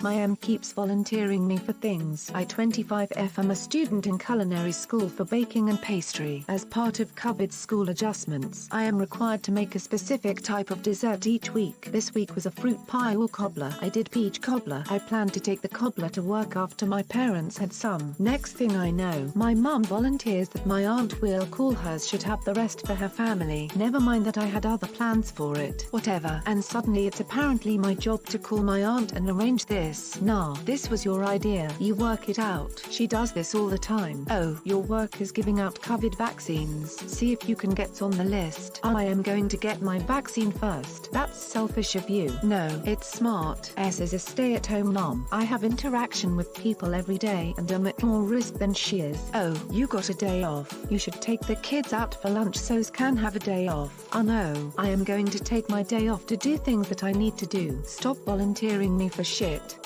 My M keeps volunteering me for things. I 25F am a student in culinary school for baking and pastry. As part of COVID school adjustments, I am required to make a specific type of dessert each week. This week was a fruit pie or cobbler. I did peach cobbler. I planned to take the cobbler to work after my parents had some. Next thing I know, my mum volunteers that my aunt, we'll call hers, should have the rest for her family. Never mind that I had other plans for it. Whatever. And suddenly it's apparently my job to call my aunt and arrange this. Nah, this was your idea. You work it out. She does this all the time. Oh, your work is giving out COVID vaccines. See if you can get on the list. I am going to get my vaccine first. That's selfish of you. No, it's smart. S is a stay-at-home mom. I have interaction with people every day and I'm at more risk than she is. Oh, you got a day off. You should take the kids out for lunch so's can have a day off. Oh no, I am going to take my day off to do things that I need to do. Stop volunteering me for shit.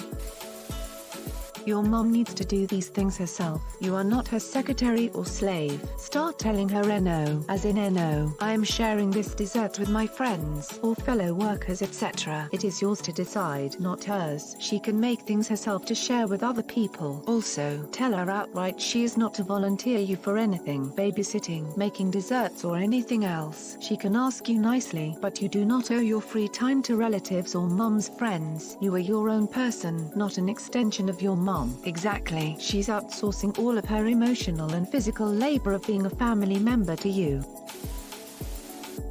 Your mom needs to do these things herself. You are not her secretary or slave. Start telling her no, as in no. I am sharing this dessert with my friends or fellow workers, etc. It is yours to decide, not hers. She can make things herself to share with other people. Also, tell her outright she is not to volunteer you for anything, babysitting, making desserts or anything else. She can ask you nicely, but you do not owe your free time to relatives or mom's friends. You are your own person, not an extension of your mom. Exactly. She's outsourcing all of her emotional and physical labor of being a family member to you.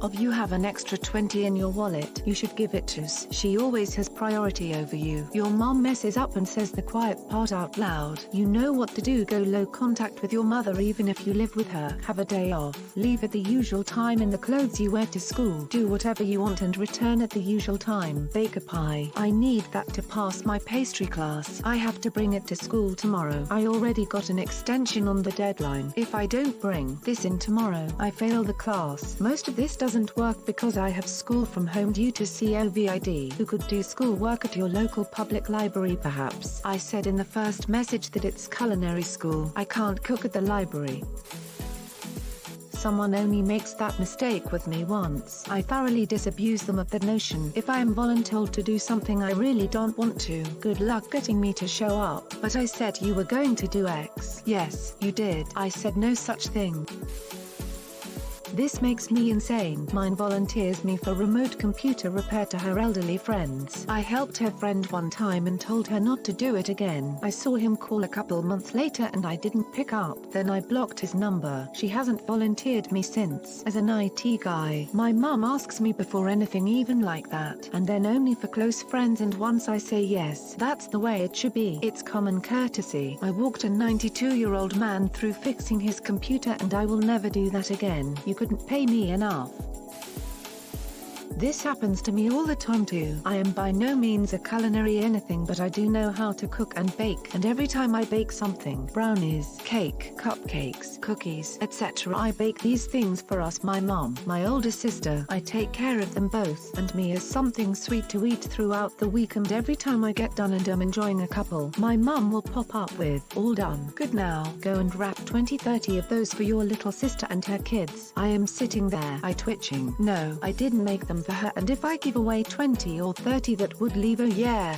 If you have an extra 20 in your wallet, you should give it to us. She always has priority over you. Your mom messes up and says the quiet part out loud. You know what to do. Go low contact with your mother even if you live with her. Have a day off. Leave at the usual time in the clothes you wear to school. Do whatever you want and return at the usual time. Bake a pie. I need that to pass my pastry class. I have to bring it to school tomorrow. I already got an extension on the deadline. If I don't bring this in tomorrow, I fail the class. Most of this doesn't work because I have school from home due to COVID. Who could do school work at your local public library perhaps? I said in the first message that it's culinary school. I can't cook at the library. Someone only makes that mistake with me once. I thoroughly disabuse them of the notion if I am voluntold to do something I really don't want to. Good luck getting me to show up. But I said you were going to do X. Yes, you did. I said no such thing. This makes me insane. Mine volunteers me for remote computer repair to her elderly friends. I helped her friend one time and told her not to do it again. I saw him call a couple months later and I didn't pick up. Then I blocked his number. She hasn't volunteered me since. As an IT guy, my mum asks me before anything even like that, and then only for close friends, and once I say yes, that's the way it should be. It's common courtesy. I walked a 92-year-old man through fixing his computer and I will never do that again. You couldn't pay me enough. This happens to me all the time too. I am by no means a culinary anything, but I do know how to cook and bake, and every time I bake something, brownies, cake, cupcakes, cookies, etc., I bake these things for us, my mom, my older sister. I take care of them both and me as something sweet to eat throughout the week, and every time I get done and am enjoying a couple, my mum will pop up with, all done. Good, now go and wrap 20-30 of those for your little sister and her kids. I am sitting there, I twitching. No, I didn't make them for her, and if I give away 20 or 30 that would leave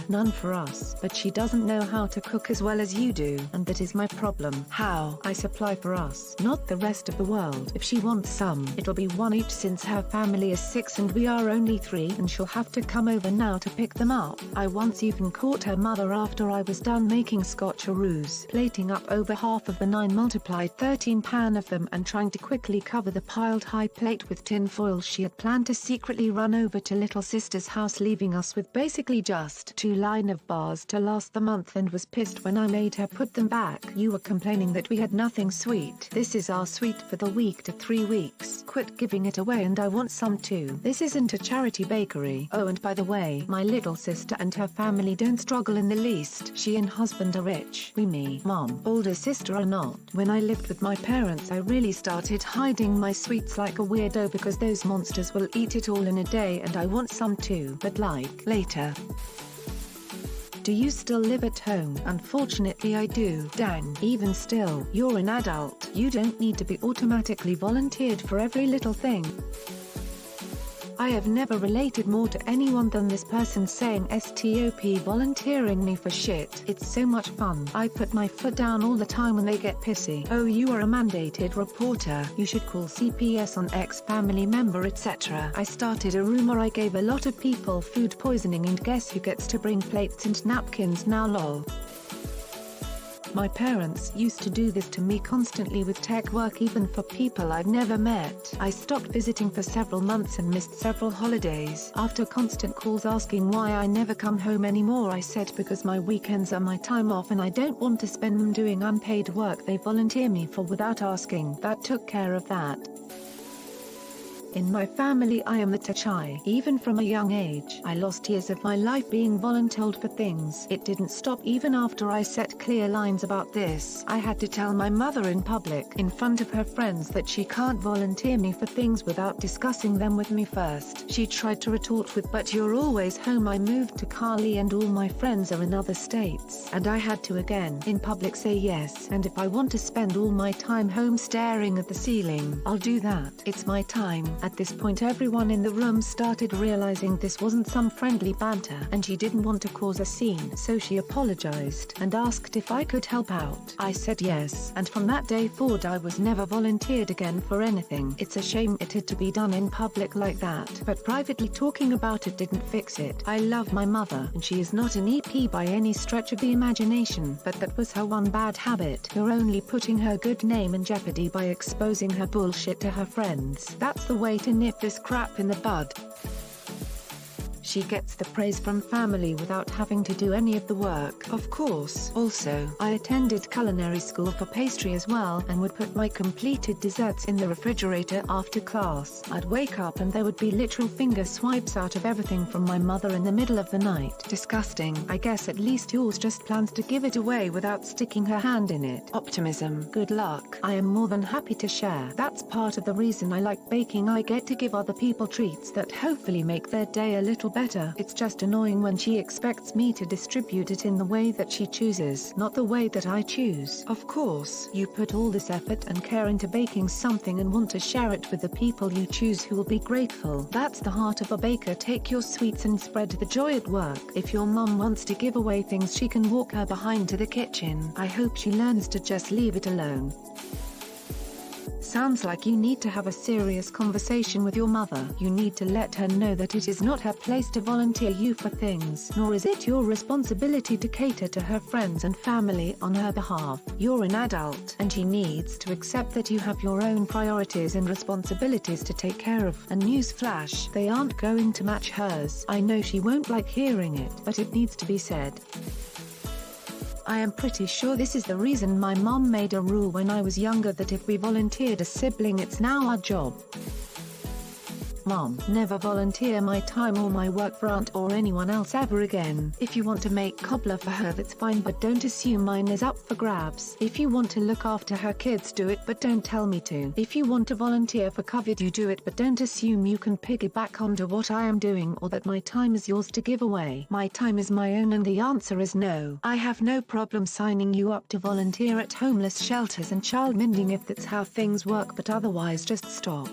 none for us. But she doesn't know how to cook as well as you do, and that is my problem. How? I supply for us, not the rest of the world. If she wants some, it'll be one each since her family is 6 and we are only 3, and she'll have to come over now to pick them up. I once even caught her mother after I was done making scotcheroos, plating up over half of the 9x13 pan of them and trying to quickly cover the piled high plate with tin foil. She had planned to secretly run over to little sister's house, leaving us with basically just 2 line of bars to last the month, and was pissed when I made her put them back. You were complaining that we had nothing sweet. This is our sweet for the week to 3 weeks. Quit giving it away and I want some too. This isn't a charity bakery. Oh, and by the way, my little sister and her family don't struggle in the least. She and husband are rich. Me, mom, older sister are not. When I lived with my parents, I really started hiding my sweets like a weirdo because those monsters will eat it all in a day, and I want some too, but like, later. Do you still live at home? Unfortunately I do. Dang. Even still, you're an adult. You don't need to be automatically volunteered for every little thing. I have never related more to anyone than this person saying stop volunteering me for shit. It's so much fun. I put my foot down all the time when they get pissy. Oh, you are a mandated reporter. You should call CPS on X family member etc. I started a rumor I gave a lot of people food poisoning and guess who gets to bring plates and napkins now lol. My parents used to do this to me constantly with tech work even for people I've never met. I stopped visiting for several months and missed several holidays. After constant calls asking why I never come home anymore I said because my weekends are my time off and I don't want to spend them doing unpaid work they volunteer me for without asking. That took care of that. In my family I am the Tachai. Even from a young age, I lost years of my life being voluntold for things. It didn't stop even after I set clear lines about this. I had to tell my mother in public, in front of her friends, that she can't volunteer me for things without discussing them with me first. She tried to retort with, but you're always home. I moved to Cali and all my friends are in other states. And I had to again, in public, say yes. And if I want to spend all my time home staring at the ceiling, I'll do that. It's my time. At this point everyone in the room started realizing this wasn't some friendly banter and she didn't want to cause a scene, so she apologized and asked if I could help out. I said yes, and from that day forward I was never volunteered again for anything. It's a shame it had to be done in public like that, but privately talking about it didn't fix it. I love my mother and she is not an EP by any stretch of the imagination, but that was her one bad habit. You're only putting her good name in jeopardy by exposing her bullshit to her friends. That's the way to nip this crap in the bud. She gets the praise from family without having to do any of the work. Of course. Also, I attended culinary school for pastry as well and would put my completed desserts in the refrigerator after class. I'd wake up and there would be literal finger swipes out of everything from my mother in the middle of the night. Disgusting. I guess at least yours just plans to give it away without sticking her hand in it. Optimism. Good luck. I am more than happy to share. That's part of the reason I like baking. I get to give other people treats that hopefully make their day a little better. It's just annoying when she expects me to distribute it in the way that she chooses, not the way that I choose. Of course, you put all this effort and care into baking something and want to share it with the people you choose who will be grateful. That's the heart of a baker. Take your sweets and spread the joy at work. If your mum wants to give away things, she can walk her behind to the kitchen. I hope she learns to just leave it alone. Sounds like you need to have a serious conversation with your mother. You need to let her know that it is not her place to volunteer you for things, nor is it your responsibility to cater to her friends and family on her behalf. You're an adult, and she needs to accept that you have your own priorities and responsibilities to take care of. And newsflash, they aren't going to match hers. I know she won't like hearing it, but it needs to be said. I am pretty sure this is the reason my mom made a rule when I was younger that if we volunteered a sibling it's now our job. Mom, never volunteer my time or my work for aunt or anyone else ever again. If you want to make cobbler for her that's fine, but don't assume mine is up for grabs. If you want to look after her kids, do it, but don't tell me to. If you want to volunteer for COVID, you do it, but don't assume you can piggyback onto what I am doing or that my time is yours to give away. My time is my own and the answer is no. I have no problem signing you up to volunteer at homeless shelters and child minding if that's how things work, but otherwise just stop.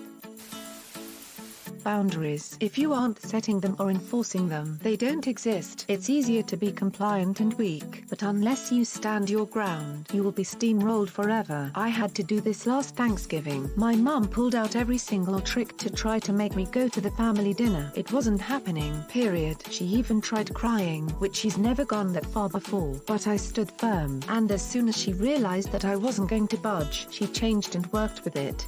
Boundaries. If you aren't setting them or enforcing them, they don't exist. It's easier to be compliant and weak, but unless you stand your ground, you will be steamrolled forever. I had to do this last Thanksgiving. My mum pulled out every single trick to try to make me go to the family dinner. It wasn't happening, period. She even tried crying, which she's never gone that far before, but I stood firm, and as soon as she realized that I wasn't going to budge, she changed and worked with it.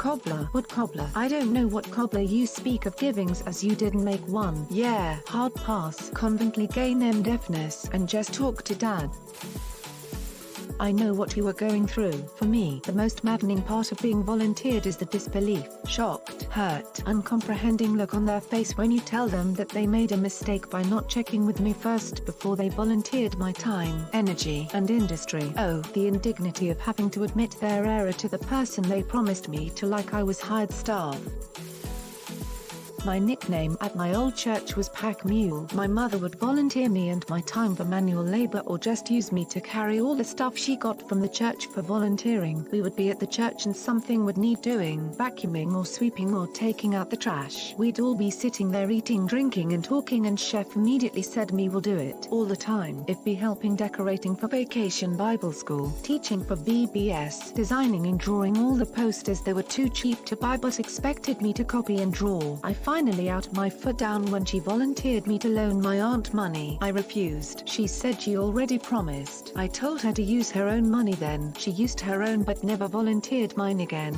Cobbler. What cobbler? I don't know what cobbler you speak of, givings, as you didn't make one. Yeah, hard pass. Convently gay name deafness, and just talk to dad. I know what you are going through. For me, the most maddening part of being volunteered is the disbelief, shocked, hurt, uncomprehending look on their face when you tell them that they made a mistake by not checking with me first before they volunteered my time, energy, and industry. Oh, the indignity of having to admit their error to the person they promised me to like I was hired staff. My nickname at my old church was Pack Mule. My mother would volunteer me and my time for manual labor or just use me to carry all the stuff she got from the church for volunteering. We would be at the church and something would need doing, vacuuming or sweeping or taking out the trash. We'd all be sitting there eating, drinking and talking, and chef immediately said me will do it all the time. If be helping decorating for Vacation Bible School, teaching for VBS, designing and drawing all the posters they were too cheap to buy but expected me to copy and draw. I finally out my foot down when she volunteered me to loan my aunt money. I refused. She said she already promised. I told her to use her own money then. She used her own but never volunteered mine again.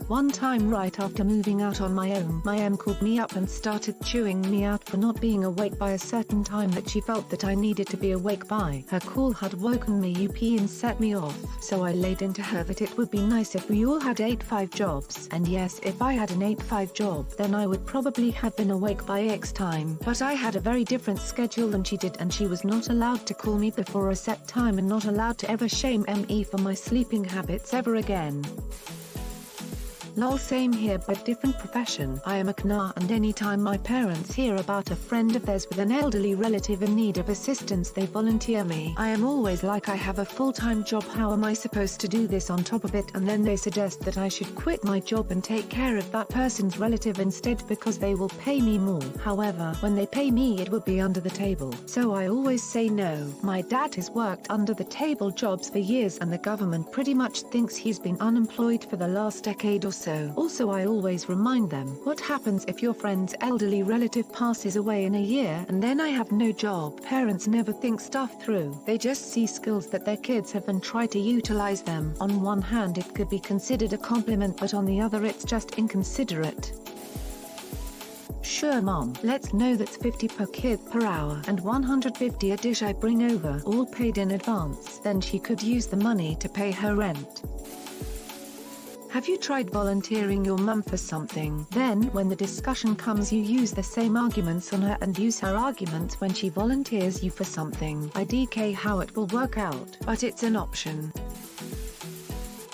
One time right after moving out on my own, my mum called me up and started chewing me out for not being awake by a certain time that she felt that I needed to be awake by. Her call had woken me up and set me off, so I laid into her that it would be nice if we all had 8-5 jobs. And yes, if I had an 8-5 job, then I would probably have been awake by X time. But I had a very different schedule than she did, and she was not allowed to call me before a set time and not allowed to ever shame me for my sleeping habits ever again. Lol, same here but different profession. I am a CNA, and anytime my parents hear about a friend of theirs with an elderly relative in need of assistance they volunteer me. I am always like, I have a full-time job, how am I supposed to do this on top of it? And then they suggest that I should quit my job and take care of that person's relative instead because they will pay me more. However, when they pay me it will be under the table. So I always say no. My dad has worked under the table jobs for years and the government pretty much thinks he's been unemployed for the last decade or so. Also, I always remind them, what happens if your friend's elderly relative passes away in a year and then I have no job? Parents never think stuff through. They just see skills that their kids have and try to utilize them. On one hand it could be considered a compliment, but on the other it's just inconsiderate. Sure mom, let's know that's 50 per kid per hour and 150 a dish I bring over, all paid in advance. Then she could use the money to pay her rent. Have you tried volunteering your mum for something? Then, when the discussion comes, you use the same arguments on her and use her arguments when she volunteers you for something. IDK how it will work out, but it's an option.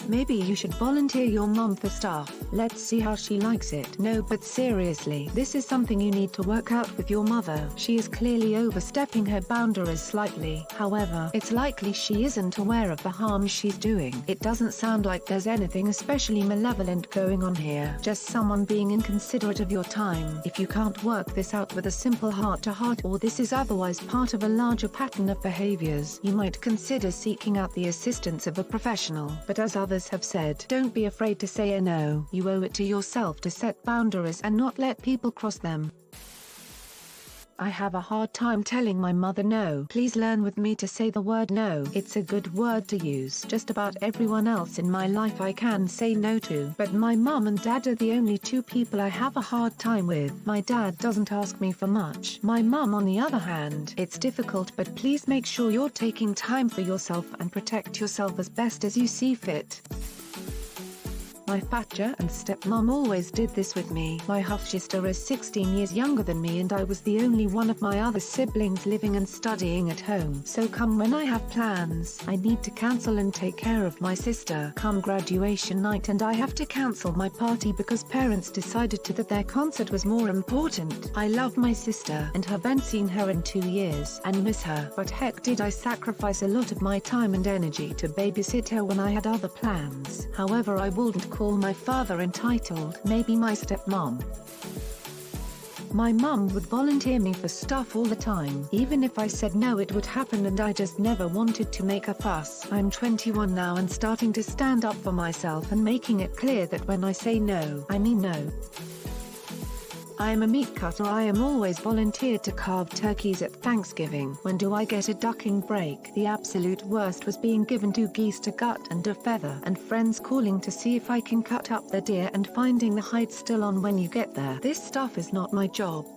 Maybe you should volunteer your mum for stuff. Let's see how she likes it. No, but seriously, this is something you need to work out with your mother. She is clearly overstepping her boundaries slightly. However, it's likely she isn't aware of the harm she's doing. It doesn't sound like there's anything especially malevolent going on here. Just someone being inconsiderate of your time. If you can't work this out with a simple heart-to-heart, or this is otherwise part of a larger pattern of behaviors, you might consider seeking out the assistance of a professional. But as others have said, don't be afraid to say a no. You owe it to yourself to set boundaries and not let people cross them. I have a hard time telling my mother no. Please learn with me to say the word no. It's a good word to use. Just about everyone else in my life I can say no to, but my mum and dad are the only two people I have a hard time with. My dad doesn't ask me for much. My mum on the other hand, it's difficult, but please make sure you're taking time for yourself and protect yourself as best as you see fit. My father and stepmom always did this with me. My half-sister is 16 years younger than me and I was the only one of my other siblings living and studying at home. So come when I have plans, I need to cancel and take care of my sister. Come graduation night and I have to cancel my party because parents decided that their concert was more important. I love my sister and haven't seen her in 2 years and miss her. But heck, did I sacrifice a lot of my time and energy to babysit her when I had other plans. However, I wouldn't call my father entitled, maybe my stepmom. My mum would volunteer me for stuff all the time. Even if I said no, it would happen and I just never wanted to make a fuss. I'm 21 now and starting to stand up for myself and making it clear that when I say no, I mean no. I am a meat cutter. I am always volunteered to carve turkeys at Thanksgiving. When do I get a ducking break? The absolute worst was being given 2 geese to gut and a feather, and friends calling to see if I can cut up the deer and finding the hide still on when you get there. This stuff is not my job.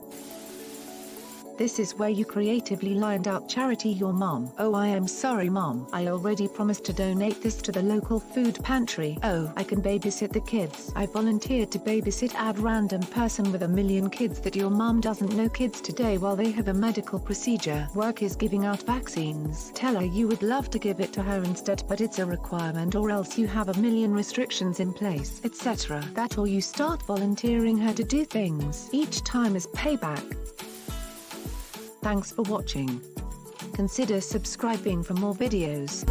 This is where you creatively lined out charity your mom. Oh, I am sorry mom, I already promised to donate this to the local food pantry. Oh, I can babysit the kids. I volunteered to babysit add random person with 1 million kids that your mom doesn't know kids today while they have a medical procedure. Work is giving out vaccines. Tell her you would love to give it to her instead, but it's a requirement or else you have 1 million restrictions in place, etc. That or you start volunteering her to do things. Each time is payback. Thanks for watching. Consider subscribing for more videos.